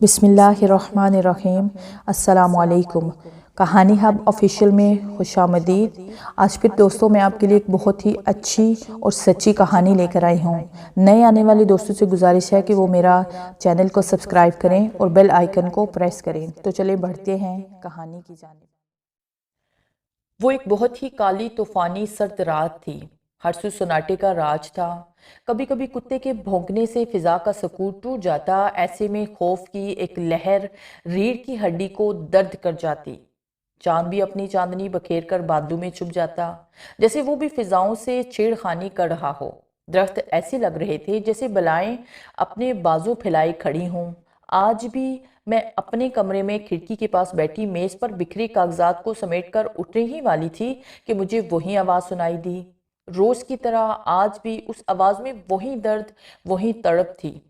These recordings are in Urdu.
بسم اللہ الرحمن الرحیم۔ السلام علیکم۔ کہانی ہب آفیشیل میں خوش آمدید۔ آج پھر دوستوں میں آپ کے لیے ایک بہت ہی اچھی اور سچی کہانی لے کر آئی ہوں۔ نئے آنے والے دوستوں سے گزارش ہے کہ وہ میرا چینل کو سبسکرائب کریں اور بیل آئیکن کو پریس کریں۔ تو چلیں بڑھتے ہیں کہانی کی جانب۔ وہ ایک بہت ہی کالی طوفانی سرد رات تھی۔ ہر سو سناٹے کا راج تھا۔ کبھی کبھی کتے کے بھونکنے سے فضا کا سکون ٹوٹ جاتا، ایسے میں خوف کی ایک لہر ریڑھ کی ہڈی کو درد کر جاتی۔ چاند بھی اپنی چاندنی بکھیر کر بادلوں میں چھپ جاتا، جیسے وہ بھی فضاؤں سے چھیڑ خانی کر رہا ہو۔ درخت ایسے لگ رہے تھے جیسے بلائیں اپنے بازو پھیلائے کھڑی ہوں۔ آج بھی میں اپنے کمرے میں کھڑکی کے پاس بیٹھی میز پر بکھرے کاغذات کو سمیٹ کر اٹھنے ہی والی تھی کہ مجھے وہی آواز سنائی دی۔ روز کی طرح آج بھی اس آواز میں وہی درد، وہی تڑپ تھی۔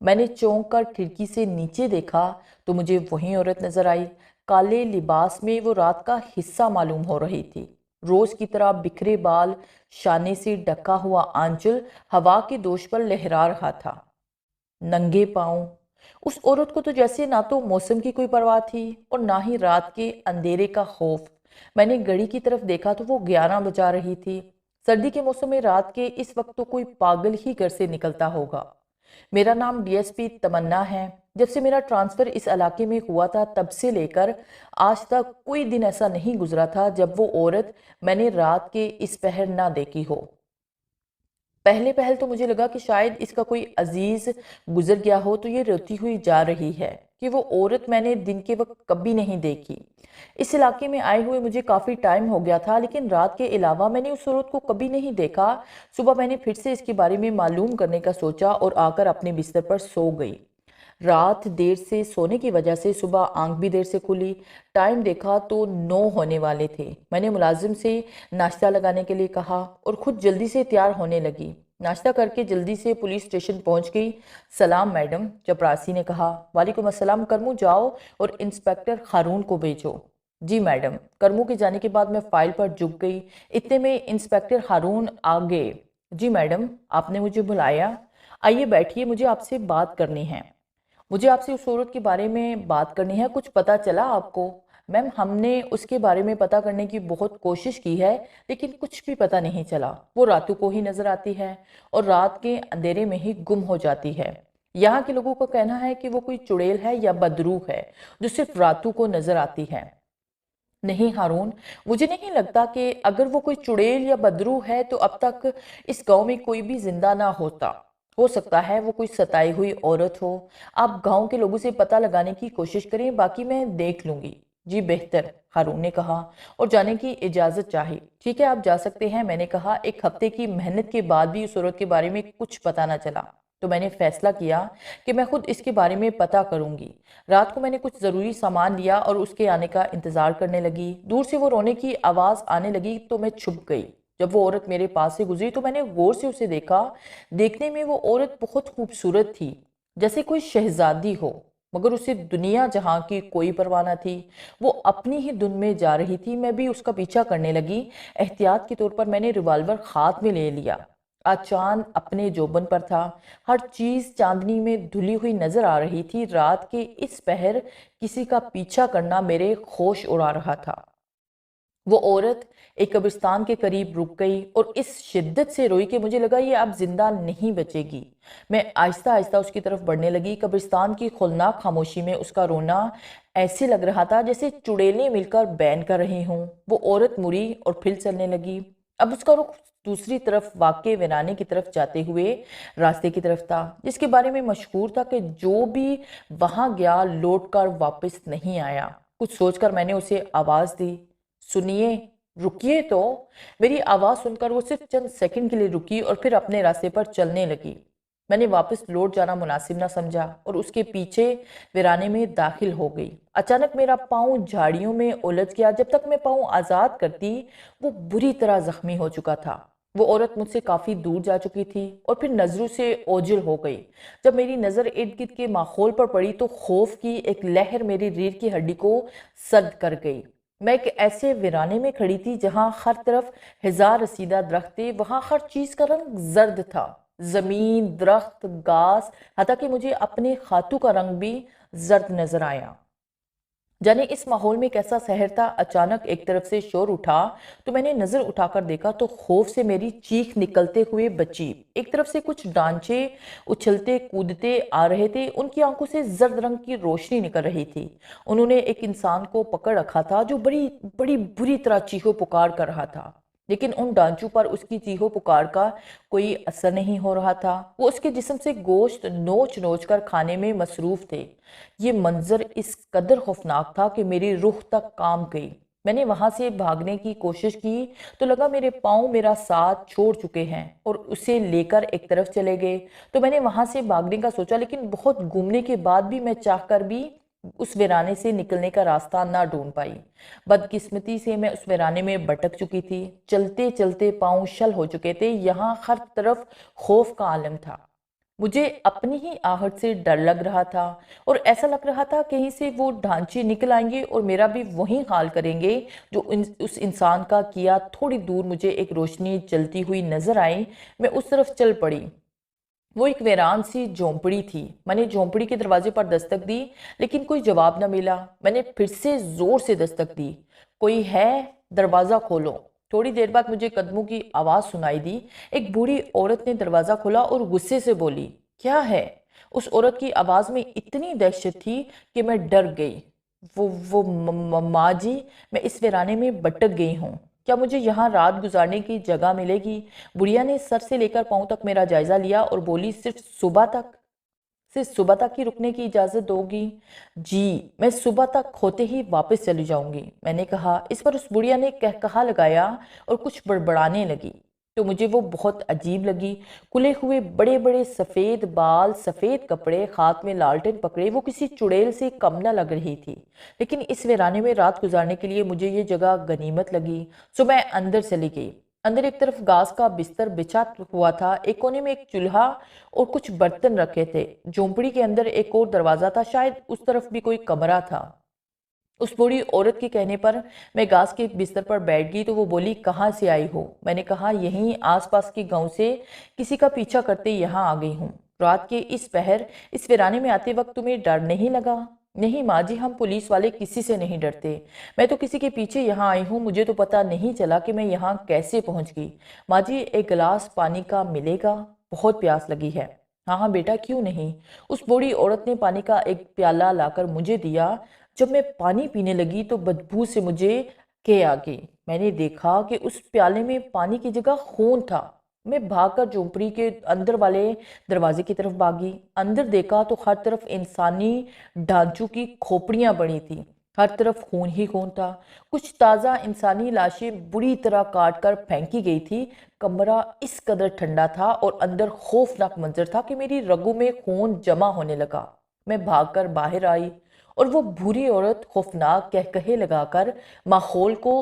میں نے چونک کر کھڑکی سے نیچے دیکھا تو مجھے وہی عورت نظر آئی۔ کالے لباس میں وہ رات کا حصہ معلوم ہو رہی تھی۔ روز کی طرح بکھرے بال، شانے سے ڈھکا ہوا آنچل ہوا کے دوش پر لہرا رہا تھا۔ ننگے پاؤں۔ اس عورت کو تو جیسے نہ تو موسم کی کوئی پرواہ تھی اور نہ ہی رات کے اندھیرے کا خوف۔ میں نے گھڑی کی طرف دیکھا تو وہ 11 بجا رہی تھی۔ سردی کے موسم میں رات کے اس وقت تو کوئی پاگل ہی گھر سے نکلتا ہوگا۔ میرا نام ڈی ایس پی تمنا ہے۔ جب سے میرا ٹرانسفر اس علاقے میں ہوا تھا تب سے لے کر آج تک کوئی دن ایسا نہیں گزرا تھا جب وہ عورت میں نے رات کے اس پہر نہ دیکھی ہو۔ پہلے پہل تو مجھے لگا کہ شاید اس کا کوئی عزیز گزر گیا ہو تو یہ روتی ہوئی جا رہی ہے کہ وہ عورت میں نے دن کے وقت کبھی نہیں دیکھی۔ اس علاقے میں آئے ہوئے مجھے کافی ٹائم ہو گیا تھا، لیکن رات کے علاوہ میں نے اس عورت کو کبھی نہیں دیکھا۔ صبح میں نے پھر سے اس کے بارے میں معلوم کرنے کا سوچا اور آ کر اپنے بستر پر سو گئی۔ رات دیر سے سونے کی وجہ سے صبح آنکھ بھی دیر سے کھلی۔ ٹائم دیکھا تو 9 ہونے والے تھے۔ میں نے ملازم سے ناشتہ لگانے کے لیے کہا اور خود جلدی سے تیار ہونے لگی۔ ناشتہ کر کے جلدی سے پولیس اسٹیشن پہنچ گئی۔ سلام میڈم، چپراسی نے کہا۔ وعلیکم السلام کرمو، جاؤ اور انسپیکٹر ہارون کو بھیجو۔ جی میڈم۔ کرمو کے جانے کے بعد میں فائل پر جھک گئی۔ اتنے میں انسپیکٹر ہارون آ گئے۔ جی میڈم، آپ نے مجھے بلایا؟ آئیے بیٹھیے، مجھے آپ سے بات کرنی ہے۔ مجھے آپ سے اس عورت کے بارے میں بات کرنی ہے۔ کچھ پتہ چلا آپ کو؟ میم، ہم نے اس کے بارے میں پتہ کرنے کی بہت کوشش کی ہے لیکن کچھ بھی پتہ نہیں چلا۔ وہ راتوں کو ہی نظر آتی ہے اور رات کے اندھیرے میں ہی گم ہو جاتی ہے۔ یہاں کے لوگوں کا کہنا ہے کہ وہ کوئی چڑیل ہے یا بدروح ہے جو صرف راتوں کو نظر آتی ہے۔ نہیں ہارون، مجھے نہیں لگتا کہ اگر وہ کوئی چڑیل یا بدروح ہے تو اب تک اس گاؤں میں کوئی بھی زندہ نہ ہوتا۔ ہو سکتا ہے وہ کوئی ستائی ہوئی عورت ہو۔ آپ گاؤں کے لوگوں سے پتہ لگانے کی کوشش کریں، باقی میں دیکھ لوں گی۔ جی بہتر، ہارون نے کہا اور جانے کی اجازت چاہی۔ ٹھیک ہے، آپ جا سکتے ہیں، میں نے کہا۔ ایک ہفتے کی محنت کے بعد بھی اس عورت کے بارے میں کچھ پتہ نہ چلا تو میں نے فیصلہ کیا کہ میں خود اس کے بارے میں پتہ کروں گی۔ رات کو میں نے کچھ ضروری سامان لیا اور اس کے آنے کا انتظار کرنے لگی۔ دور سے وہ رونے کی آواز آنے لگی تو میں چھپ گئی۔ جب وہ عورت میرے پاس سے گزری تو میں نے غور سے اسے دیکھا۔ دیکھنے میں وہ عورت بہت خوبصورت تھی، جیسے کوئی شہزادی ہو، مگر اسے دنیا جہاں کی کوئی پرواہ نہ تھی۔ وہ اپنی ہی دن میں جا رہی تھی، میں بھی اس کا پیچھا کرنے لگی۔ احتیاط کے طور پر میں نے ریوالور ہاتھ میں لے لیا۔ آج چاند اپنے جوبن پر تھا، ہر چیز چاندنی میں دھلی ہوئی نظر آ رہی تھی۔ رات کے اس پہر کسی کا پیچھا کرنا میرے ہوش اڑا رہا تھا۔ وہ عورت ایک قبرستان کے قریب رک گئی اور اس شدت سے روئی کہ مجھے لگا یہ اب زندہ نہیں بچے گی۔ میں آہستہ آہستہ اس کی طرف بڑھنے لگی۔ قبرستان کی ہولناک خاموشی میں اس کا رونا ایسے لگ رہا تھا جیسے چڑیلیں مل کر بین کر رہی ہوں۔ وہ عورت مڑی اور پھر چلنے لگی۔ اب اس کا رخ دوسری طرف واقع ویرانے کی طرف جاتے ہوئے راستے کی طرف تھا، جس کے بارے میں مشہور تھا کہ جو بھی وہاں گیا لوٹ کر واپس نہیں آیا۔ کچھ سوچ کر میں نے اسے آواز دی، سنیے، رکیے تو۔ میری آواز سن کر وہ صرف چند سیکنڈ کے لیے رکی اور پھر اپنے راستے پر چلنے لگی۔ میں نے واپس لوٹ جانا مناسب نہ سمجھا اور اس کے پیچھے ویرانے میں داخل ہو گئی۔ اچانک میرا پاؤں جھاڑیوں میں الجھ گیا۔ جب تک میں پاؤں آزاد کرتی وہ بری طرح زخمی ہو چکا تھا۔ وہ عورت مجھ سے کافی دور جا چکی تھی اور پھر نظروں سے اوجھل ہو گئی۔ جب میری نظر ارد گرد کے ماحول پر پڑی تو خوف کی ایک لہر میری ریڑھ کی ہڈی کو سرد کر گئی۔ میں ایک ایسے ویرانے میں کھڑی تھی جہاں ہر طرف ہزار رسیدہ درخت تھے، وہاں ہر چیز کا رنگ زرد تھا، زمین، درخت، گھاس، حتیٰ کہ مجھے اپنے خاتوں کا رنگ بھی زرد نظر آیا۔ جانے اس ماحول میں کیسا سحر تھا، اچانک ایک طرف سے شور اٹھا تو میں نے نظر اٹھا کر دیکھا تو خوف سے میری چیخ نکلتے ہوئے بچی۔ ایک طرف سے کچھ ڈانچے اچھلتے کودتے آ رہے تھے، ان کی آنکھوں سے زرد رنگ کی روشنی نکل رہی تھی۔ انہوں نے ایک انسان کو پکڑ رکھا تھا جو بڑی بری طرح چیخو پکار کر رہا تھا، لیکن ان ڈانچوں پر اس کی چیخو پکار کا کوئی اثر نہیں ہو رہا تھا۔ وہ اس کے جسم سے گوشت نوچ نوچ کر کھانے میں مصروف تھے۔ یہ منظر اس قدر خوفناک تھا کہ میری روح تک کام گئی۔ میں نے وہاں سے بھاگنے کی کوشش کی تو لگا میرے پاؤں میرا ساتھ چھوڑ چکے ہیں اور اسے لے کر ایک طرف چلے گئے۔ تو میں نے وہاں سے بھاگنے کا سوچا، لیکن بہت گھومنے کے بعد بھی میں چاہ کر بھی اس ویرانے سے نکلنے کا راستہ نہ ڈھونڈ پائی۔ بدقسمتی سے میں اس ویرانے میں بھٹک چکی تھی، چلتے چلتے پاؤں شل ہو چکے تھے، یہاں ہر طرف خوف کا عالم تھا۔ مجھے اپنی ہی آہٹ سے ڈر لگ رہا تھا اور ایسا لگ رہا تھا کہیں سے وہ ڈھانچے نکل آئیں گے اور میرا بھی وہی حال کریں گے جو اس انسان کا کیا۔ تھوڑی دور مجھے ایک روشنی جلتی ہوئی نظر آئی، میں اس طرف چل پڑی۔ وہ ایک ویران سی جھونپڑی تھی۔ میں نے جھونپڑی کے دروازے پر دستک دی لیکن کوئی جواب نہ ملا۔ میں نے پھر سے زور سے دستک دی، کوئی ہے؟ دروازہ کھولو۔ تھوڑی دیر بعد مجھے قدموں کی آواز سنائی دی۔ ایک بوڑھی عورت نے دروازہ کھولا اور غصے سے بولی، کیا ہے؟ اس عورت کی آواز میں اتنی دہشت تھی کہ میں ڈر گئی۔ ماں جی، میں اس ویرانے میں بھٹک گئی ہوں، کیا مجھے یہاں رات گزارنے کی جگہ ملے گی؟ بڑھیا نے سر سے لے کر پاؤں تک میرا جائزہ لیا اور بولی، صرف صبح تک ہی رکنے کی اجازت دو گی؟ جی، میں صبح تک ہوتے ہی واپس چلی جاؤں گی، میں نے کہا۔ اس پر اس بڑھیا نے کہا لگایا اور کچھ بڑبڑانے لگی تو مجھے وہ بہت عجیب لگی۔ کھلے ہوئے بڑے بڑے سفید بال، سفید کپڑے، ہاتھ میں لالٹین پکڑے، وہ کسی چڑیل سے کم نہ لگ رہی تھی۔ لیکن اس ویرانے میں رات گزارنے کے لیے مجھے یہ جگہ غنیمت لگی، سو میں اندر چلی گئی۔ اندر ایک طرف گھاس کا بستر بچھا ہوا تھا، ایک کونے میں ایک چولہا اور کچھ برتن رکھے تھے۔ جھونپڑی کے اندر ایک اور دروازہ تھا، شاید اس طرف بھی کوئی کمرہ تھا۔ اس بوڑھی عورت کے کہنے پر میں گھاس کے بستر پر بیٹھ گئی تو وہ بولی، کہاں سے آئی ہو؟ میں نے کہا، یہیں آس پاس کے گاؤں سے کسی کا پیچھا کرتے یہاں آ گئی ہوں۔ رات کے اس پہر اس ویرانے میں آتے وقت تمہیں ڈر نہیں لگا؟ نہیں ماں جی، ہم پولیس والے کسی سے نہیں ڈرتے، میں تو کسی کے پیچھے یہاں آئی ہوں، مجھے تو پتہ نہیں چلا کہ میں یہاں کیسے پہنچ گئی۔ ماں جی، ایک گلاس پانی کا ملے گا؟ بہت پیاس لگی ہے۔ ہاں بیٹا، کیوں نہیں۔ اس بوڑھی عورت نے پانی کا ایک پیالہ لا کر مجھے دیا۔ جب میں پانی پینے لگی تو بدبو سے مجھے کے آ گئی۔ میں نے دیکھا کہ اس پیالے میں پانی کی جگہ خون تھا۔ میں بھاگ کر جھونپڑی کے اندر والے دروازے کی طرف بھاگی۔ اندر دیکھا تو ہر طرف انسانی ڈھانچوں کی کھوپڑیاں بڑی تھیں، ہر طرف خون ہی خون تھا۔ کچھ تازہ انسانی لاشیں بری طرح کاٹ کر پھینکی گئی تھی۔ کمرہ اس قدر ٹھنڈا تھا اور اندر خوفناک منظر تھا کہ میری رگوں میں خون جمع ہونے لگا۔ میں بھاگ کر باہر آئی اور وہ بری عورت خوفناک کہکہے لگا کر ماحول کو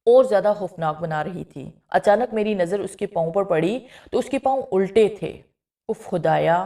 اور زیادہ خوفناک بنا رہی تھی۔ اچانک میری نظر اس کے پاؤں پر پڑی تو اس کے پاؤں الٹے تھے۔ اف خدایا،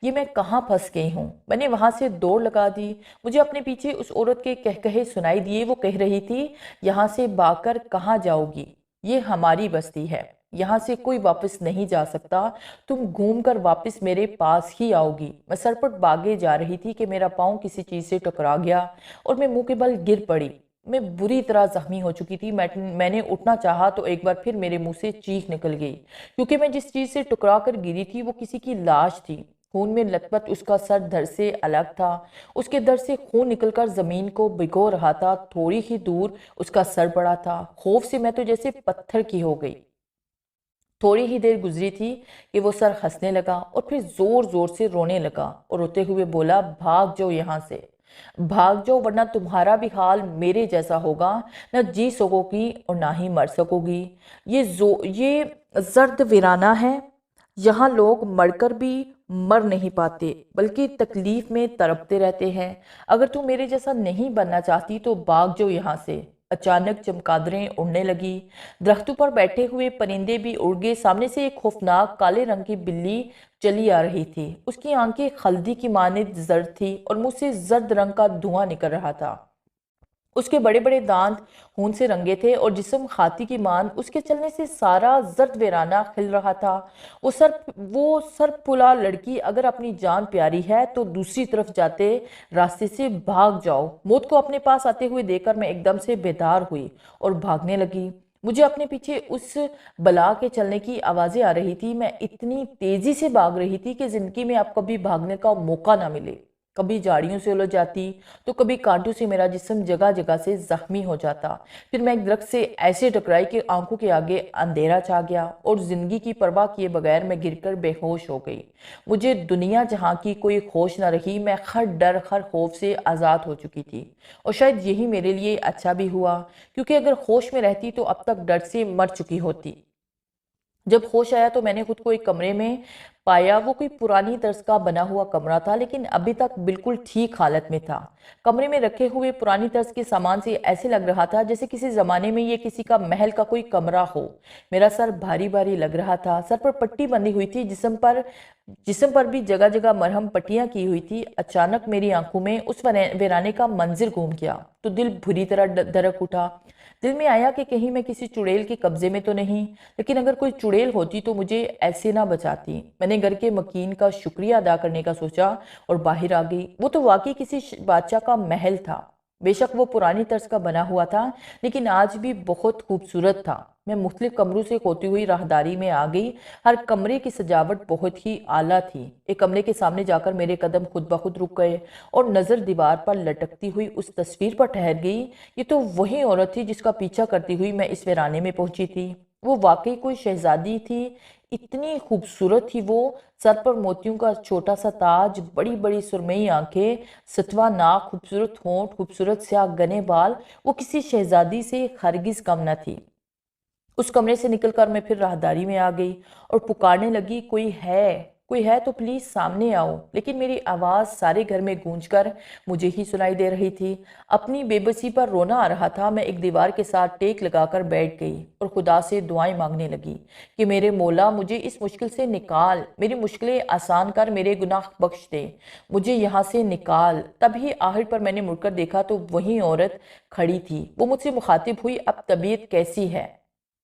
یہ میں کہاں پھنس گئی ہوں؟ میں نے وہاں سے دوڑ لگا دی۔ مجھے اپنے پیچھے اس عورت کے کہکہے سنائی دیے، وہ کہہ رہی تھی، یہاں سے بھاگ کر کہاں جاؤ گی؟ یہ ہماری بستی ہے، یہاں سے کوئی واپس نہیں جا سکتا، تم گھوم کر واپس میرے پاس ہی آؤ گی۔ میں سرپٹ بھاگے جا رہی تھی کہ میرا پاؤں کسی چیز سے ٹکرا گیا اور میں منہ کے بل گر پڑی۔ میں بری طرح زخمی ہو چکی تھی۔ میں نے اٹھنا چاہا تو ایک بار پھر میرے منہ سے چیخ نکل گئی، کیونکہ میں جس چیز سے ٹکرا کر گری تھی وہ کسی کی لاش تھی۔ خون میں لت پت اس کا سر دھڑ سے الگ تھا، اس کے دھڑ سے خون نکل کر زمین کو بھگو رہا تھا۔ تھوڑی ہی دور اس کا سر پڑا تھا۔ خوف سے میں تو جیسے پتھر کی ہو گئی۔ تھوڑی ہی دیر گزری تھی کہ وہ سر ہنسنے لگا اور پھر زور زور سے رونے لگا اور روتے ہوئے بولا، بھاگ جاؤ یہاں سے، بھاگ جاؤ ورنہ تمہارا بھی حال میرے جیسا ہوگا، نہ جی سکو گی اور نہ ہی مر سکو گی۔ یہ زرد ویرانہ ہے، یہاں لوگ مر کر بھی مر نہیں پاتے بلکہ تکلیف میں تڑپتے رہتے ہیں۔ اگر تم میرے جیسا نہیں بننا چاہتی تو بھاگ جاؤ یہاں سے۔ اچانک چمگادڑیں اڑنے لگی، درختوں پر بیٹھے ہوئے پرندے بھی اڑ گئے۔ سامنے سے ایک خوفناک کالے رنگ کی بلی چلی آ رہی تھی۔ اس کی آنکھیں خلدی کی مانند زرد تھی اور منہ سے زرد رنگ کا دھواں نکل رہا تھا۔ اس کے بڑے بڑے دانت خون سے رنگے تھے اور جسم ہاتھی کی مانند اس کے چلنے سے سارا زرد ویرانہ کھل رہا تھا۔ وہ سر پلا لڑکی اگر اپنی جان پیاری ہے تو دوسری طرف جاتے راستے سے بھاگ جاؤ۔ موت کو اپنے پاس آتے ہوئے دیکھ کر میں ایک دم سے بیدار ہوئی اور بھاگنے لگی۔ مجھے اپنے پیچھے اس بلا کے چلنے کی آوازیں آ رہی تھی۔ میں اتنی تیزی سے بھاگ رہی تھی کہ زندگی میں اب کبھی بھاگنے کا موقع نہ ملے۔ کبھی جاڑیوں سے الجھ جاتی تو کبھی کانٹوں سے میرا جسم جگہ جگہ سے زخمی ہو جاتا۔ پھر میں ایک درخت سے ایسے ٹکرائی کہ آنکھوں کے آگے اندھیرا چھا گیا اور زندگی کی پرواہ کیے بغیر میں گر کر بے ہوش ہو گئی۔ مجھے دنیا جہاں کی کوئی ہوش نہ رہی۔ میں ہر ڈر ہر خوف سے آزاد ہو چکی تھی اور شاید یہی میرے لیے اچھا بھی ہوا، کیونکہ اگر ہوش میں رہتی تو اب تک ڈر سے مر چکی ہوتی۔ جب ہوش آیا تو میں نے خود کو ایک کمرے میں پایا۔ وہ کوئی پرانی طرز کا بنا ہوا کمرہ تھا لیکن ابھی تک بالکل ٹھیک حالت میں تھا۔ کمرے میں رکھے ہوئے پرانی طرز کے سامان سے ایسے لگ رہا تھا جیسے کسی زمانے میں یہ کسی کا محل کا کوئی کمرہ ہو۔ میرا سر بھاری بھاری لگ رہا تھا۔ سر پر پٹی بندھی ہوئی تھی، جسم پر بھی جگہ جگہ مرہم پٹیاں کی ہوئی تھی۔ اچانک میری آنکھوں میں اس ویرانے کا منظر گھوم گیا تو دل بری طرح دھڑک اٹھا۔ دل میں آیا کہ کہیں میں کسی چڑیل کے قبضے میں تو نہیں، لیکن اگر کوئی چڑیل ہوتی تو مجھے ایسے نہ بچاتی۔ میں نے گھر کے مکین کا شکریہ ادا کرنے کا سوچا اور باہر آ گئی۔ وہ تو واقعی کسی بادشاہ کا محل تھا۔ بے شک وہ پرانی طرز کا بنا ہوا تھا لیکن آج بھی بہت خوبصورت تھا۔ میں مختلف کمروں سے ہوتی ہوئی راہداری میں آ گئی۔ ہر کمرے کی سجاوٹ بہت ہی اعلیٰ تھی۔ ایک کمرے کے سامنے جا کر میرے قدم خود بخود رک گئے اور نظر دیوار پر لٹکتی ہوئی اس تصویر پر ٹھہر گئی۔ یہ تو وہی عورت تھی جس کا پیچھا کرتی ہوئی میں اس ویرانے میں پہنچی تھی۔ وہ واقعی کوئی شہزادی تھی۔ اتنی خوبصورت تھی وہ، سر پر موتیوں کا چھوٹا سا تاج، بڑی بڑی سرمئی آنکھیں، ستواں ناک، خوبصورت ہونٹ، خوبصورت سیاہ گھنے بال۔ وہ کسی شہزادی سے ہرگز کم نہ تھی۔ اس کمرے سے نکل کر میں پھر راہداری میں آ گئی اور پکارنے لگی، کوئی ہے تو پلیز سامنے آؤ۔ لیکن میری آواز سارے گھر میں گونج کر مجھے ہی سنائی دے رہی تھی۔ اپنی بے بسی پر رونا آ رہا تھا۔ میں ایک دیوار کے ساتھ ٹیک لگا کر بیٹھ گئی اور خدا سے دعائیں مانگنے لگی کہ میرے مولا مجھے اس مشکل سے نکال، میری مشکلیں آسان کر، میرے گناہ بخش دے، مجھے یہاں سے نکال۔ تبھی آخر پر میں نے مڑ کر دیکھا تو وہی عورت کھڑی تھی۔ وہ مجھ سے مخاطب ہوئی، اب طبیعت کیسی ہے؟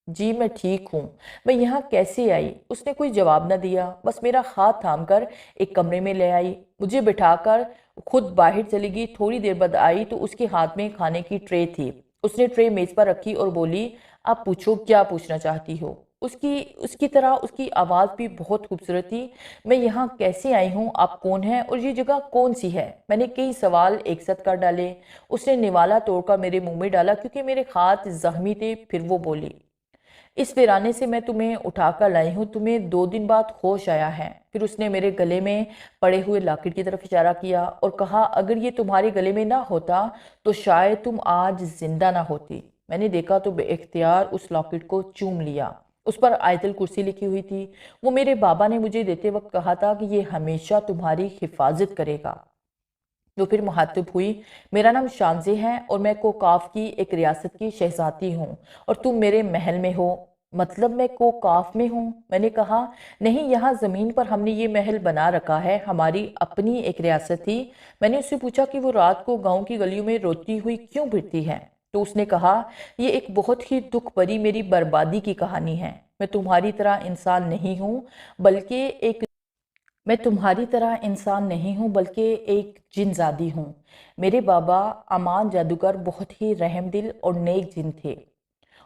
جی میں ٹھیک ہوں۔ میں یہاں کیسے آئی؟ اس نے کوئی جواب نہ دیا، بس میرا ہاتھ تھام کر ایک کمرے میں لے آئی، مجھے بٹھا کر خود باہر چلی گئی۔ تھوڑی دیر بعد آئی تو اس کے ہاتھ میں کھانے کی ٹرے تھی۔ اس نے ٹرے میز پر رکھی اور بولی، آپ پوچھو کیا پوچھنا چاہتی ہو؟ اس کی طرح اس کی آواز بھی بہت خوبصورت تھی۔ میں یہاں کیسے آئی ہوں؟ آپ کون ہیں اور یہ جگہ کون سی ہے؟ میں نے کئی سوال ایک ساتھ کر ڈالے۔ اس نے نوالا توڑ کر میرے منہ میں ڈالا کیونکہ میرے ہاتھ زخمی تھے۔ پھر وہ بولی، اس ویرانے سے میں تمہیں اٹھا کر لائی ہوں، تمہیں 2 دن بعد ہوش آیا ہے۔ پھر اس نے میرے گلے میں پڑے ہوئے لاکٹ کی طرف اشارہ کیا اور کہا، اگر یہ تمہارے گلے میں نہ ہوتا تو شاید تم آج زندہ نہ ہوتی۔ میں نے دیکھا تو بے اختیار اس لاکٹ کو چوم لیا۔ اس پر آیت الکرسی لکھی ہوئی تھی۔ وہ میرے بابا نے مجھے دیتے وقت کہا تھا کہ یہ ہمیشہ تمہاری حفاظت کرے گا۔ تو پھر مخاطب ہوئی، میرا نام شانزے ہے اور میں کوکاف کی ایک ریاست کی شہزادی ہوں اور تم میرے محل میں ہو۔ مطلب میں کوکاف میں ہوں؟ میں نے کہا، نہیں، یہاں زمین پر ہم نے یہ محل بنا رکھا ہے، ہماری اپنی ایک ریاست تھی۔ میں نے اس سے پوچھا کہ وہ رات کو گاؤں کی گلیوں میں روتی ہوئی کیوں پھرتی ہے؟ تو اس نے کہا، یہ ایک بہت ہی دکھ بھری میری بربادی کی کہانی ہے۔ میں تمہاری طرح انسان نہیں ہوں بلکہ ایک جن زادی ہوں۔ میرے بابا امان جادوگر بہت ہی رحم دل اور نیک جن تھے۔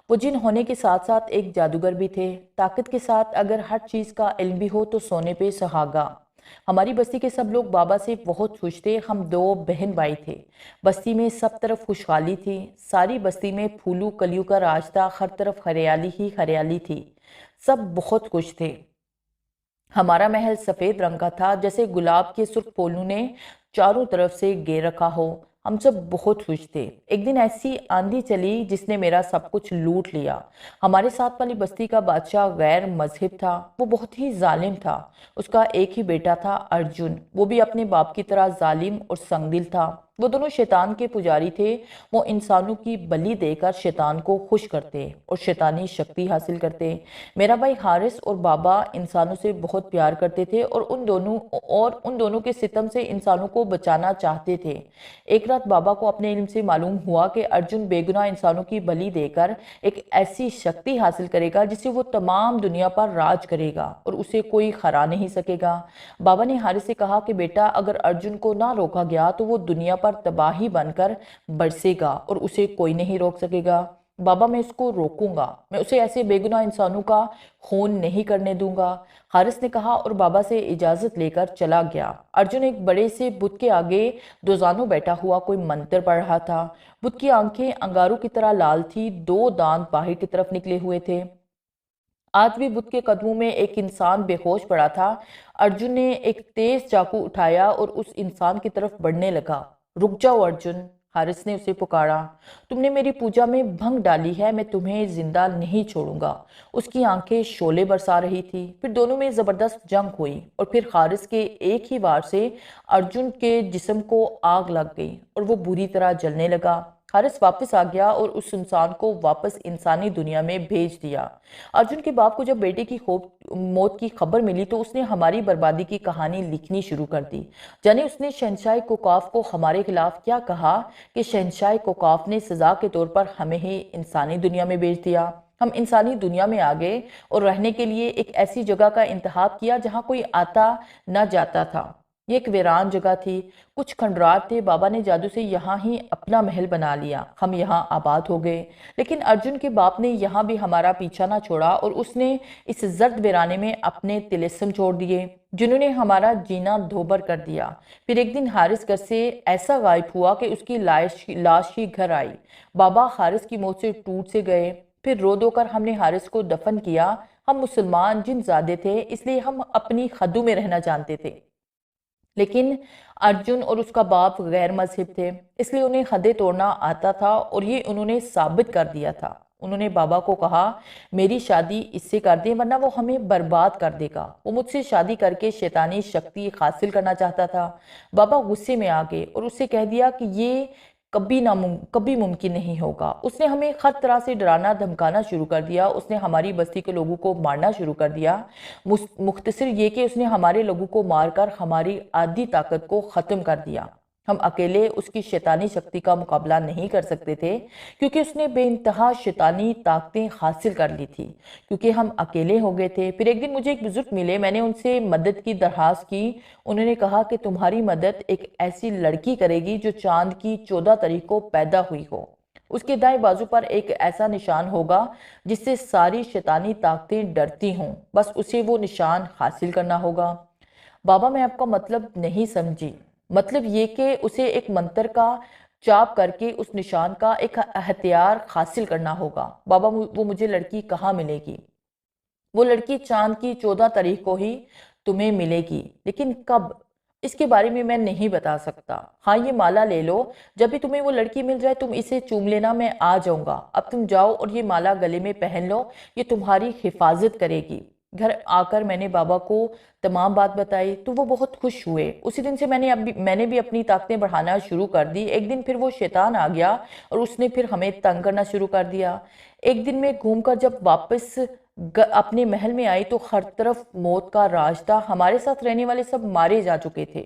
وہ جن ہونے کے ساتھ ساتھ ایک جادوگر بھی تھے، طاقت کے ساتھ۔ اگر ہر چیز کا علم بھی ہو تو سونے پہ سہاگا۔ ہماری بستی کے سب لوگ بابا سے بہت خوش تھے۔ ہم 2 بہن بھائی تھے۔ بستی میں سب طرف خوشحالی تھی۔ ساری بستی میں پھولوں کلیوں کا راج تھا، ہر طرف ہریالی ہی ہریالی تھی۔ سب بہت خوش تھے۔ ہمارا محل سفید رنگ کا تھا، جیسے گلاب کے سرخ پھولوں نے چاروں طرف سے گھیر رکھا ہو۔ ہم سب بہت خوش تھے۔ ایک دن ایسی آندھی چلی جس نے میرا سب کچھ لوٹ لیا۔ ہمارے ساتھ والی بستی کا بادشاہ غیر مذہب تھا۔ وہ بہت ہی ظالم تھا۔ اس کا ایک ہی بیٹا تھا، ارجن۔ وہ بھی اپنے باپ کی طرح ظالم اور سنگ دل تھا۔ وہ دونوں شیطان کے پجاری تھے۔ وہ انسانوں کی بلی دے کر شیطان کو خوش کرتے اور شیطانی شکتی حاصل کرتے۔ میرا بھائی حارث اور بابا انسانوں سے بہت پیار کرتے تھے اور ان دونوں کے ستم سے انسانوں کو بچانا چاہتے تھے۔ ایک رات بابا کو اپنے علم سے معلوم ہوا کہ ارجن بے گناہ انسانوں کی بلی دے کر ایک ایسی شکتی حاصل کرے گا جس سے وہ تمام دنیا پر راج کرے گا اور اسے کوئی ہرا نہیں سکے گا۔ بابا نے حارث سے کہا کہ بیٹا، اگر ارجن کو نہ روکا گیا تو وہ دنیا پر تباہی بن کر برسے گا اور اسے کوئی نہیں روک سکے گا۔ بابا، میں اس کو روکوں گا، میں اسے ایسے بے گناہ انسانوں کا خون نہیں کرنے دوں گا۔ حارث نے کہا اور بابا سے اجازت لے کر چلا گیا۔ ارجن ایک بڑے سے بت کے آگے دوزانوں بیٹھا ہوا کوئی منتر پڑھ رہا تھا۔ بت کی آنکھیں انگاروں کی طرح لال تھی، دو دانت باہر کی طرف نکلے ہوئے تھے۔ آج بھی بت کے قدموں میں ایک انسان بے ہوش پڑا تھا۔ ارجن نے ایک تیز چاقو اٹھایا اور اس انسان کی طرف بڑھنے لگا۔ رک جاؤ ارجن، حارث نے اسے پکارا، تم نے میری پوجا میں بھنگ ڈالی ہے، میں تمہیں زندہ نہیں چھوڑوں گا۔ اس کی آنکھیں شعلے برسا رہی تھی۔ پھر دونوں میں زبردست جنگ ہوئی اور پھر حارث کے ایک ہی وار سے ارجن کے جسم کو آگ لگ گئی اور وہ بری طرح جلنے لگا۔ حارث واپس آ گیا اور اس انسان کو واپس انسانی دنیا میں بھیج دیا۔ ارجن کے باپ کو جب بیٹے کی موت کی خبر ملی تو اس نے ہماری بربادی کی کہانی لکھنی شروع کر دی۔ جانے اس نے شہنشاہ کوکاف کو ہمارے خلاف کیا کہا کہ شہنشاہ کوکاف نے سزا کے طور پر ہمیں ہی انسانی دنیا میں بھیج دیا۔ ہم انسانی دنیا میں آ گئے اور رہنے کے لیے ایک ایسی جگہ کا انتخاب کیا جہاں کوئی آتا نہ جاتا تھا۔ یہ ایک ویران جگہ تھی، کچھ کھنڈرات تھے۔ بابا نے جادو سے یہاں ہی اپنا محل بنا لیا، ہم یہاں آباد ہو گئے۔ لیکن ارجن کے باپ نے یہاں بھی ہمارا پیچھا نہ چھوڑا اور اس نے اس زرد ویرانے میں اپنے طلسم چھوڑ دیے جنہوں نے ہمارا جینا دھوبر کر دیا۔ پھر ایک دن حارث گھر سے ایسا غائب ہوا کہ اس کی لاش ہی گھر آئی۔ بابا حارث کی موت سے ٹوٹ سے گئے۔ پھر رو دو کر ہم نے حارث کو دفن کیا۔ ہم مسلمان جن زادے تھے، اس لیے ہم اپنی حدوں میں رہنا جانتے تھے، لیکن ارجن اور اس کا باپ غیر مذہب تھے، اس لیے انہیں حدیں توڑنا آتا تھا اور یہ انہوں نے ثابت کر دیا تھا۔ انہوں نے بابا کو کہا میری شادی اس سے کر دیں ورنہ وہ ہمیں برباد کر دے گا۔ وہ مجھ سے شادی کر کے شیطانی شکتی حاصل کرنا چاہتا تھا۔ بابا غصے میں آ گئے اور اس سے کہہ دیا کہ یہ کبھی ممکن نہیں ہوگا۔ اس نے ہمیں ہر طرح سے ڈرانا دھمکانا شروع کر دیا۔ اس نے ہماری بستی کے لوگوں کو مارنا شروع کر دیا۔ مختصر یہ کہ اس نے ہمارے لوگوں کو مار کر ہماری آدھی طاقت کو ختم کر دیا۔ ہم اکیلے اس کی شیطانی شکتی کا مقابلہ نہیں کر سکتے تھے کیونکہ اس نے بے انتہا شیطانی طاقتیں حاصل کر لی تھی، کیونکہ ہم اکیلے ہو گئے تھے۔ پھر ایک دن مجھے ایک بزرگ ملے، میں نے ان سے مدد کی درخواست کی۔ انہوں نے کہا کہ تمہاری مدد ایک ایسی لڑکی کرے گی جو چاند کی 14 تاریخ کو پیدا ہوئی ہو۔ اس کے دائیں بازو پر ایک ایسا نشان ہوگا جس سے ساری شیطانی طاقتیں ڈرتی ہوں، بس اسے وہ نشان حاصل کرنا ہوگا۔ بابا، میں آپ کا مطلب نہیں سمجھی۔ مطلب یہ کہ اسے ایک منتر کا چاپ کر کے اس نشان کا ایک ہتھیار حاصل کرنا ہوگا۔ بابا، وہ مجھے لڑکی کہاں ملے گی؟ وہ لڑکی چاند کی 14 تاریخ کو ہی تمہیں ملے گی، لیکن کب، اس کے بارے میں نہیں بتا سکتا۔ ہاں، یہ مالا لے لو، جب بھی تمہیں وہ لڑکی مل جائے تم اسے چوم لینا، میں آ جاؤں گا۔ اب تم جاؤ اور یہ مالا گلے میں پہن لو، یہ تمہاری حفاظت کرے گی۔ گھر آ کر میں نے بابا کو تمام بات بتائی تو وہ بہت خوش ہوئے۔ اسی دن سے میں نے بھی اپنی طاقتیں بڑھانا شروع کر دی۔ ایک دن پھر وہ شیطان آ گیا اور اس نے پھر ہمیں تنگ کرنا شروع کر دیا۔ ایک دن میں گھوم کر جب واپس اپنے محل میں آئی تو ہر طرف موت کا راج تھا۔ ہمارے ساتھ رہنے والے سب مارے جا چکے تھے۔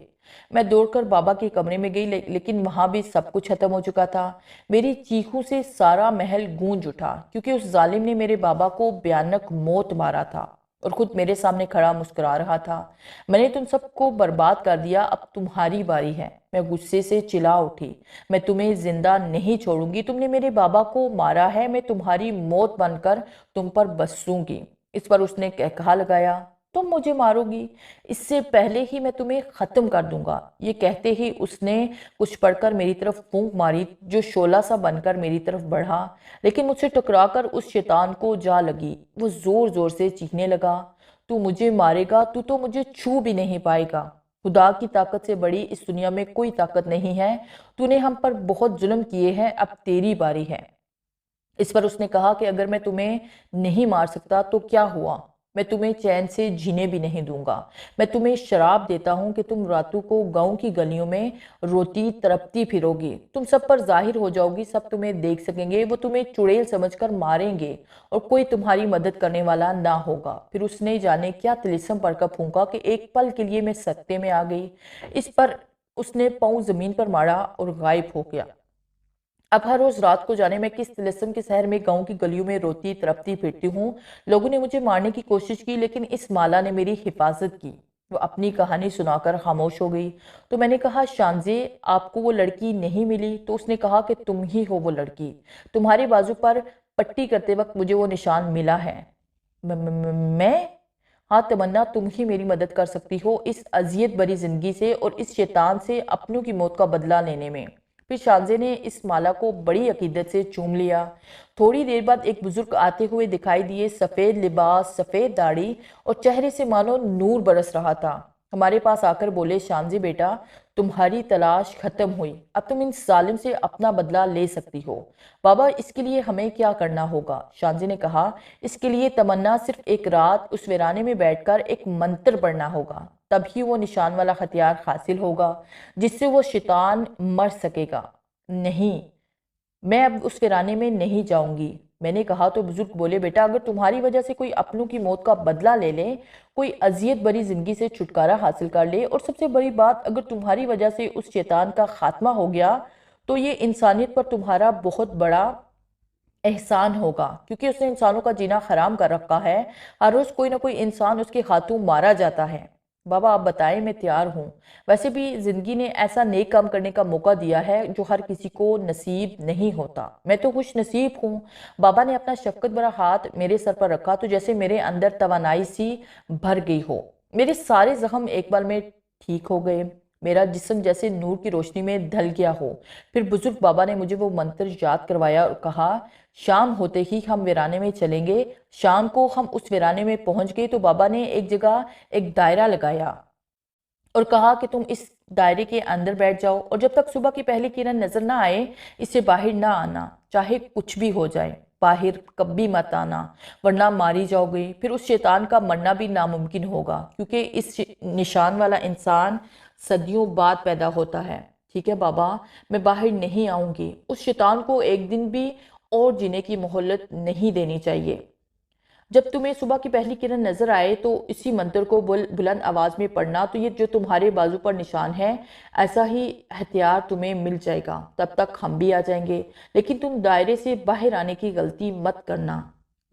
میں دوڑ کر بابا کے کمرے میں گئی، لیکن وہاں بھی سب کچھ ختم ہو چکا تھا۔ میری چیخوں سے سارا محل گونج اٹھا کیونکہ اس ظالم نے میرے بابا کو بھیانک موت مارا تھا اور خود میرے سامنے کھڑا مسکرا رہا تھا۔ میں نے تم سب کو برباد کر دیا، اب تمہاری باری ہے۔ میں غصے سے چلا اٹھی، میں تمہیں زندہ نہیں چھوڑوں گی۔ تم نے میرے بابا کو مارا ہے، میں تمہاری موت بن کر تم پر برسوں گی۔ اس پر اس نے کہا لگایا، تم مجھے مارو گی؟ اس سے پہلے ہی میں تمہیں ختم کر دوں گا۔ یہ کہتے ہی اس نے کچھ پڑھ کر میری طرف پھونک ماری جو شعلہ سا بن کر میری طرف بڑھا، لیکن مجھ سے ٹکرا کر اس شیطان کو جا لگی۔ وہ زور زور سے چیخنے لگا، تو مجھے مارے گا؟ تو تو مجھے چھو بھی نہیں پائے گا۔ خدا کی طاقت سے بڑی اس دنیا میں کوئی طاقت نہیں ہے۔ تو نے ہم پر بہت ظلم کیے ہیں، اب تیری باری ہے۔ اس پر اس نے کہا کہ اگر میں تمہیں نہیں مار سکتا تو کیا ہوا؟ میں تمہیں چین سے جینے بھی نہیں دوں گا۔ میں تمہیں شراب دیتا ہوں کہ تم راتوں کو گاؤں کی گلیوں میں روتی تڑپتی پھرو گی، تم سب پر ظاہر ہو جاؤ گی، سب تمہیں دیکھ سکیں گے، وہ تمہیں چڑیل سمجھ کر ماریں گے اور کوئی تمہاری مدد کرنے والا نہ ہوگا۔ پھر اس نے جانے کیا طلسم پڑھ کر پھونکا کہ ایک پل کے لیے میں سکتے میں آ گئی۔ اس پر اس نے پاؤں زمین پر مارا اور غائب ہو گیا۔ اب ہر روز رات کو جانے میں کس طلسم کے سحر میں گاؤں کی گلیوں میں روتی تڑپتی پھرتی ہوں۔ لوگوں نے مجھے مارنے کی کوشش کی لیکن اس مالا نے میری حفاظت کی۔ وہ اپنی کہانی سنا کر خاموش ہو گئی۔ تو میں نے کہا شانزے آپ کو وہ لڑکی نہیں ملی؟ تو اس نے کہا کہ تم ہی ہو وہ لڑکی، تمہارے بازو پر پٹی کرتے وقت مجھے وہ نشان ملا ہے۔ میں؟ ہاں تمنا، تم ہی میری مدد کر سکتی ہو اس اذیت بری زندگی سے اور اس شیطان سے اپنوں کی موت کا بدلہ لینے میں۔ پھر شانزے نے اس مالا کو بڑی عقیدت سے چوم لیا۔ تھوڑی دیر بعد ایک بزرگ آتے ہوئے دکھائی دیے، سفید لباس، سفید داڑھی اور چہرے سے مانو نور برس رہا تھا۔ ہمارے پاس آ کر بولے شانزے بیٹا، تمہاری تلاش ختم ہوئی، اب تم ان ظالم سے اپنا بدلہ لے سکتی ہو۔ بابا اس کے لیے ہمیں کیا کرنا ہوگا؟ شانزے نے کہا اس کے لیے تمنا صرف ایک رات اس ویرانے میں بیٹھ کر ایک منتر پڑھنا ہوگا، تب ہی وہ نشان والا ہتھیار حاصل ہوگا جس سے وہ شیطان مر سکے گا۔ نہیں، میں اب اس ویرانے میں نہیں جاؤں گی، میں نے کہا تو بزرگ بولے بیٹا اگر تمہاری وجہ سے کوئی اپنوں کی موت کا بدلہ لے لے، کوئی اذیت بری زندگی سے چھٹکارا حاصل کر لے، اور سب سے بڑی بات اگر تمہاری وجہ سے اس شیطان کا خاتمہ ہو گیا تو یہ انسانیت پر تمہارا بہت بڑا احسان ہوگا، کیونکہ اس نے انسانوں کا جینا حرام کر رکھا ہے۔ ہر روز کوئی نہ کوئی انسان اس کے ہاتھوں مارا جاتا ہے۔ بابا آپ بتائیں، میں تیار ہوں۔ ویسے بھی زندگی نے ایسا نیک کام کرنے کا موقع دیا ہے جو ہر کسی کو نصیب نہیں ہوتا۔ میں تو خوش نصیب ہوں۔ بابا نے اپنا شفقت بھرا ہاتھ میرے سر پر رکھا تو جیسے میرے اندر توانائی سی بھر گئی ہو۔ میرے سارے زخم ایک بار میں ٹھیک ہو گئے، میرا جسم جیسے نور کی روشنی میں ڈھل گیا ہو۔ پھر بزرگ بابا نے مجھے وہ منتر یاد کروایا اور کہا شام ہوتے ہی ہم ویرانے میں چلیں گے۔ شام کو ہم اس ویرانے میں پہنچ گئے تو بابا نے ایک جگہ ایک دائرہ لگایا اور کہا کہ تم اس دائرے کے اندر بیٹھ جاؤ اور جب تک صبح کی پہلی کرن نظر نہ آئے اس سے باہر نہ آنا، چاہے کچھ بھی ہو جائے، باہر کبھی مت آنا ورنہ ماری جاؤ گے۔ پھر اس شیطان کا مرنا بھی ناممکن ہوگا کیونکہ اس نشان والا انسان صدیوں بعد پیدا ہوتا ہے۔ ٹھیک ہے بابا، میں باہر نہیں آؤں گی۔ اس شیطان کو ایک دن بھی اور جینے کی مہلت نہیں دینی چاہیے۔ جب تمہیں صبح کی پہلی کرن نظر آئے تو اسی منتر کو بلند آواز میں پڑھنا، تو یہ جو تمہارے بازو پر نشان ہے ایسا ہی ہتھیار تمہیں مل جائے گا، تب تک ہم بھی آ جائیں گے، لیکن تم دائرے سے باہر آنے کی غلطی مت کرنا۔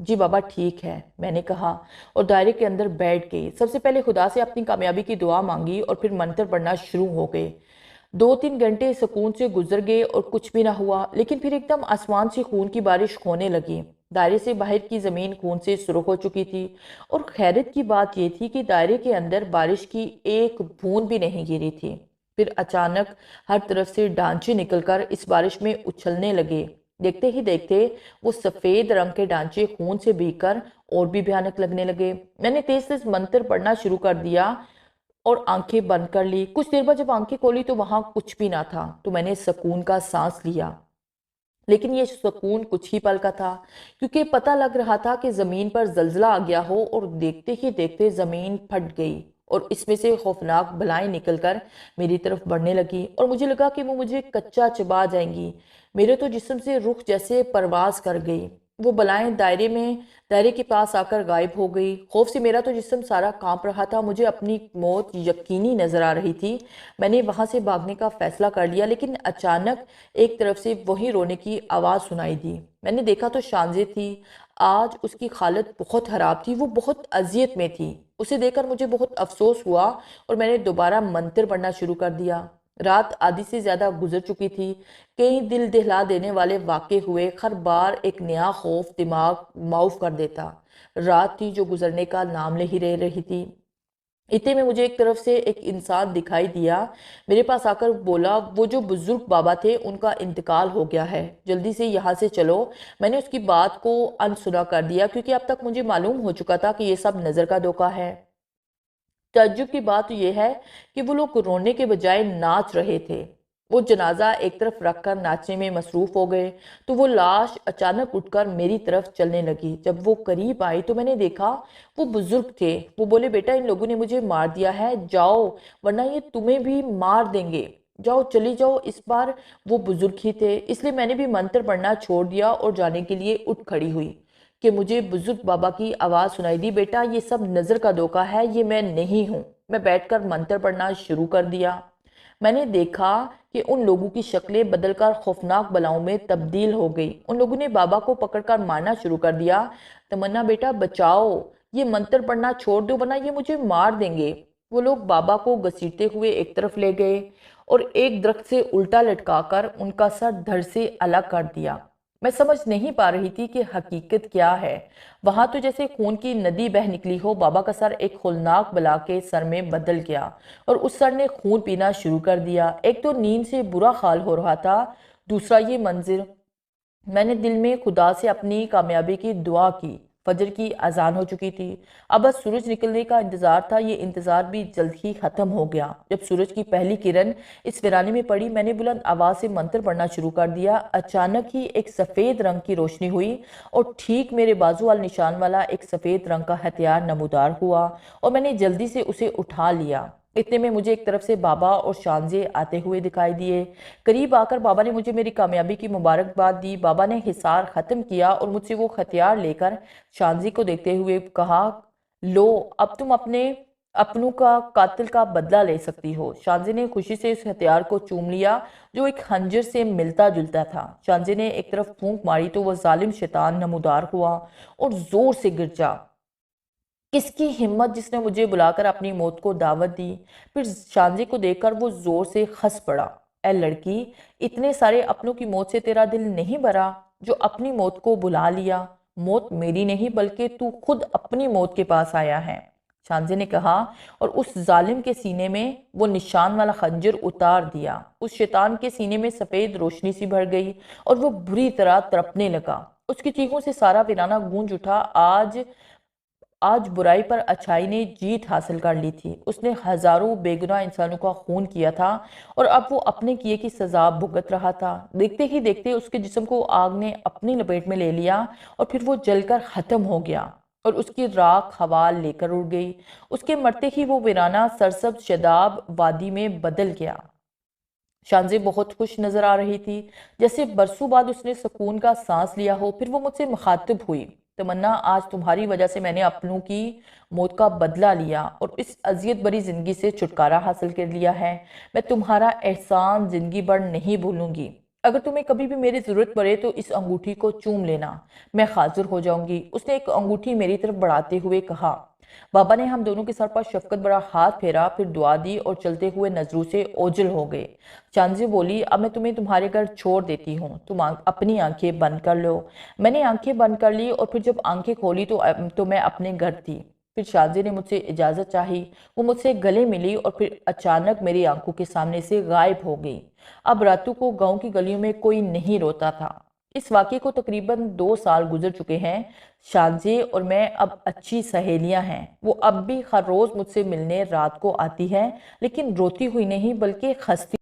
جی بابا ٹھیک ہے، میں نے کہا اور دائرے کے اندر بیٹھ گئی۔ سب سے پہلے خدا سے اپنی کامیابی کی دعا مانگی اور پھر منتر پڑھنا شروع ہو گئے۔ 2-3 گھنٹے سکون سے گزر گئے اور کچھ بھی نہ ہوا، لیکن پھر ایک دم آسمان سے خون کی بارش ہونے لگی۔ دائرے سے باہر کی زمین خون سے سرخ ہو چکی تھی اور حیرت کی بات یہ تھی کہ دائرے کے اندر بارش کی ایک بوند بھی نہیں گری تھی۔ پھر اچانک ہر طرف سے ڈانچے نکل کر اس بارش میں اچھلنے لگے۔ دیکھتے ہی دیکھتے وہ سفید رنگ کے ڈانچے خون سے بھیگ کر اور بھی بھیانک لگنے لگے۔ میں نے تیز تیز منتر پڑھنا شروع کر دیا اور آنکھیں بند کر لی۔ کچھ دیر بعد جب آنکھیں کھولی تو وہاں کچھ بھی نہ تھا، تو میں نے سکون کا سانس لیا، لیکن یہ سکون کچھ ہی پل کا تھا، کیونکہ پتہ لگ رہا تھا کہ زمین پر زلزلہ آ گیا ہو، اور دیکھتے ہی دیکھتے زمین پھٹ گئی اور اس میں سے خوفناک بلائیں نکل کر میری طرف بڑھنے لگی اور مجھے لگا کہ وہ مجھے کچا چبا جائیں گی۔ میرے تو جسم سے روح جیسے پرواز کر گئی۔ وہ بلائیں دائرے کے پاس آ کر غائب ہو گئی۔ خوف سے میرا تو جسم سارا کانپ رہا تھا، مجھے اپنی موت یقینی نظر آ رہی تھی۔ میں نے وہاں سے بھاگنے کا فیصلہ کر لیا، لیکن اچانک ایک طرف سے وہی رونے کی آواز سنائی دی۔ میں نے دیکھا تو شانزے تھی۔ آج اس کی حالت بہت خراب تھی، وہ بہت اذیت میں تھی۔ اسے دیکھ کر مجھے بہت افسوس ہوا اور میں نے دوبارہ منتر پڑھنا شروع کر دیا۔ رات آدھی سے زیادہ گزر چکی تھی، کئی دل دہلا دینے والے واقع ہوئے، ہر بار ایک نیا خوف دماغ معاف کر دیتا۔ رات تھی جو گزرنے کا نام لے ہی رہی تھی۔ اتنے میں مجھے ایک طرف سے ایک انسان دکھائی دیا، میرے پاس آ کر بولا وہ جو بزرگ بابا تھے ان کا انتقال ہو گیا ہے، جلدی سے یہاں سے چلو۔ میں نے اس کی بات کو انسنا کر دیا کیونکہ اب تک مجھے معلوم ہو چکا تھا کہ یہ سب نظر کا دھوکہ ہے۔ تعجب کی بات یہ ہے کہ وہ لوگ رونے کے بجائے ناچ رہے تھے۔ وہ جنازہ ایک طرف رکھ کر ناچنے میں مصروف ہو گئے تو وہ لاش اچانک اٹھ کر میری طرف چلنے لگی۔ جب وہ قریب آئی تو میں نے دیکھا وہ بزرگ تھے۔ وہ بولے، بیٹا ان لوگوں نے مجھے مار دیا ہے، جاؤ ورنہ یہ تمہیں بھی مار دیں گے، جاؤ چلی جاؤ۔ اس بار وہ بزرگ ہی تھے، اس لیے میں نے بھی منتر پڑھنا چھوڑ دیا اور جانے کے لیے اٹھ کھڑی ہوئی کہ مجھے بزرگ بابا کی آواز سنائی دی، بیٹا یہ سب نظر کا دھوکہ ہے، یہ میں نہیں ہوں۔ میں بیٹھ کر منتر پڑھنا شروع کر دیا۔ میں نے دیکھا کہ ان لوگوں کی شکلیں بدل کر خوفناک بلاؤں میں تبدیل ہو گئی۔ ان لوگوں نے بابا کو پکڑ کر مارنا شروع کر دیا۔ تمنا بیٹا بچاؤ، یہ منتر پڑھنا چھوڑ دو ورنہ یہ مجھے مار دیں گے۔ وہ لوگ بابا کو گھسیٹتے ہوئے ایک طرف لے گئے اور ایک درخت سے الٹا لٹکا کر ان کا سر دھڑ سے الگ کر دیا۔ میں سمجھ نہیں پا رہی تھی کہ حقیقت کیا ہے۔ وہاں تو جیسے خون کی ندی بہہ نکلی ہو۔ بابا کا سر ایک ہولناک بلا کے سر میں بدل گیا اور اس سر نے خون پینا شروع کر دیا۔ ایک تو نیند سے برا حال ہو رہا تھا، دوسرا یہ منظر۔ میں نے دل میں خدا سے اپنی کامیابی کی دعا کی۔ فجر کی اذان ہو چکی تھی، اب بس سورج نکلنے کا انتظار تھا۔ یہ انتظار بھی جلد ہی ختم ہو گیا۔ جب سورج کی پہلی کرن اس ویرانے میں پڑی، میں نے بلند آواز سے منتر پڑھنا شروع کر دیا۔ اچانک ہی ایک سفید رنگ کی روشنی ہوئی اور ٹھیک میرے بازو وال نشان والا ایک سفید رنگ کا ہتھیار نمودار ہوا اور میں نے جلدی سے اسے اٹھا لیا۔ اتنے میں مجھے ایک طرف سے بابا اور شانزے آتے ہوئے دکھائی دیے۔ قریب آ کر بابا نے مجھے میری کامیابی کی مبارکباد دی۔ بابا نے حصار ختم کیا اور مجھ سے وہ ہتھیار لے کر شانزی کو دیکھتے ہوئے کہا، لو اب تم اپنوں کا قاتل کا بدلہ لے سکتی ہو۔ شانزی نے خوشی سے اس ہتھیار کو چوم لیا جو ایک خنجر سے ملتا جلتا تھا۔ شانزی نے ایک طرف پھونک ماری تو وہ ظالم شیطان نمودار ہوا اور زور سے گر جا۔ کس کی ہمت جس نے مجھے بلا کر اپنی موت کو دعوت دی؟ پھر شانزی کو دیکھ کر وہ زور سے ہنس پڑا۔ اے لڑکی، اتنے سارے اپنوں کی موت سے تیرا دل نہیں بھرا جو اپنی موت کو بلا لیا؟ موت میری نہیں بلکہ تو خود اپنی موت کے پاس آیا ہے، شانزی نے کہا اور اس ظالم کے سینے میں وہ نشان والا خنجر اتار دیا۔ اس شیطان کے سینے میں سفید روشنی سی بھر گئی اور وہ بری طرح تڑپنے لگا۔ اس کی چیخوں سے سارا ویرانہ گونج اٹھا۔ آج برائی پر اچھائی نے جیت حاصل کر لی تھی۔ اس نے ہزاروں بے گناہ انسانوں کا خون کیا تھا اور اب وہ اپنے کیے کی سزا بھگت رہا تھا۔ دیکھتے ہی دیکھتے اس کے جسم کو آگ نے اپنی لپیٹ میں لے لیا اور پھر وہ جل کر ختم ہو گیا اور اس کی راکھ ہوا لے کر اڑ گئی۔ اس کے مرتے ہی وہ ویرانہ سرسبز شاداب وادی میں بدل گیا۔ شانزی بہت خوش نظر آ رہی تھی، جیسے برسوں بعد اس نے سکون کا سانس لیا ہو۔ پھر وہ مجھ سے مخاطب ہوئی، تمنا آج تمہاری وجہ سے میں نے اپنوں کی موت کا بدلہ لیا اور اس اذیت بری زندگی سے چھٹکارا حاصل کر لیا ہے۔ میں تمہارا احسان زندگی بھر نہیں بھولوں گی۔ اگر تمہیں کبھی بھی میری ضرورت پڑے تو اس انگوٹھی کو چوم لینا، میں حاضر ہو جاؤں گی۔ اس نے ایک انگوٹھی میری طرف بڑھاتے ہوئے کہا۔ بابا نے ہم دونوں کے سر پر شفقت بڑا ہاتھ پھیرا، پھر دعا دی اور چلتے ہوئے نظروں سے اوجھل ہو گئے۔ شانزی بولی، اب میں تمہیں تمہارے گھر چھوڑ دیتی ہوں، تم اپنی آنکھیں بند کر لو۔ میں نے آنکھیں بند کر لی اور پھر جب آنکھیں کھولی تو میں اپنے گھر تھی۔ پھر شانزی نے مجھ سے اجازت چاہی، وہ مجھ سے گلے ملی اور پھر اچانک میری آنکھوں کے سامنے سے غائب ہو گئی۔ اب راتوں کو گاؤں کی گلیوں میں کوئی نہیں روتا تھا۔ اس واقعے کو تقریباً 2 سال گزر چکے ہیں۔ شانزی اور میں اب اچھی سہیلیاں ہیں۔ وہ اب بھی ہر روز مجھ سے ملنے رات کو آتی ہے، لیکن روتی ہوئی نہیں بلکہ خستی